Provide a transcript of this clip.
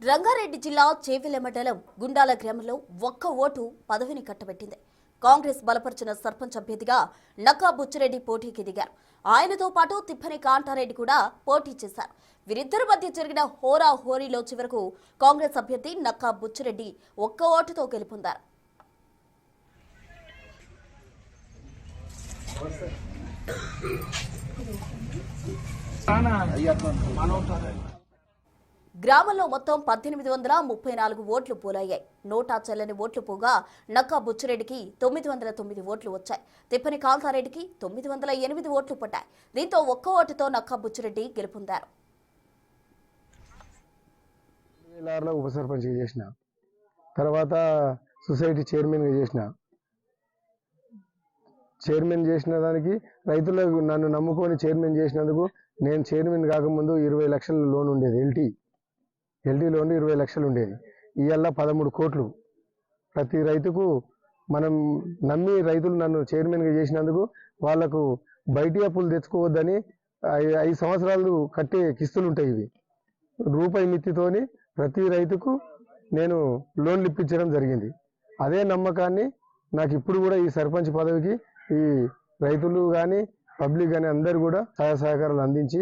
రంగారెడ్డి జిల్లా చేవెళ్ల మండలం గుండాల గ్రామంలో ఒక్క ఓటు పదవిని కట్టబెట్టింది. కాంగ్రెస్ బలపరిచిన సర్పంచ్ అభ్యర్థిగా నక్కా బుచ్చిరెడ్డి పోటీకి దిగారు. ఆయనతో పాటు తిప్పని కాంటారెడ్డి కూడా పోటీ చేశారు. వీరిద్దరి మధ్య జరిగిన హోరాహోరీలో చివరకు కాంగ్రెస్ అభ్యర్థి నక్కా బుచ్చిరెడ్డి ఒక్క ఓటుతో గెలుపొందారు. గ్రామంలో మొత్తం 1834 ఓట్లు పోలయ్యాయి. నోటా చెల్లని ఓట్లు పోగా నక్కా బుచ్చిరెడ్డికి 909 ఓట్లు వచ్చాయి. తిప్పని కాంతారెడ్డికి 908 ఓట్లు పడ్డాయి. దీంతో ఒక్క ఓటుతో నక్కా బుచ్చిరెడ్డి గెలుపొందారు. ఉప సర్పంచ్ చేసిన తర్వాత సొసైటీ చైర్మన్ చేసిన దానికి రైతులకు నన్ను నమ్ముకొని చైర్మన్ చేసినందుకు నేను చైర్మన్ కాకముందు 20 లక్షల లోన్ ఉండేది. ఎల్టీ లోన్ 20 లక్షలు ఉండేది. ఇవాళ 13 కోట్లు. ప్రతి రైతుకు మనం నమ్మి రైతులు నన్ను చైర్మన్గా చేసినందుకు వాళ్లకు బయటి అప్పులు తెచ్చుకోవద్దని 5 సంవత్సరాలు కట్టే కిస్తులు ఉంటాయి. ఇవి రూపాయి మిత్తితోని ప్రతి రైతుకు నేను లోన్లు ఇప్పించడం జరిగింది. అదే నమ్మకాన్ని నాకు ఇప్పుడు కూడా ఈ సర్పంచ్ పదవికి ఈ రైతులు కానీ పబ్లిక్ కానీ అందరూ కూడా సహాయ సహకారాలు అందించి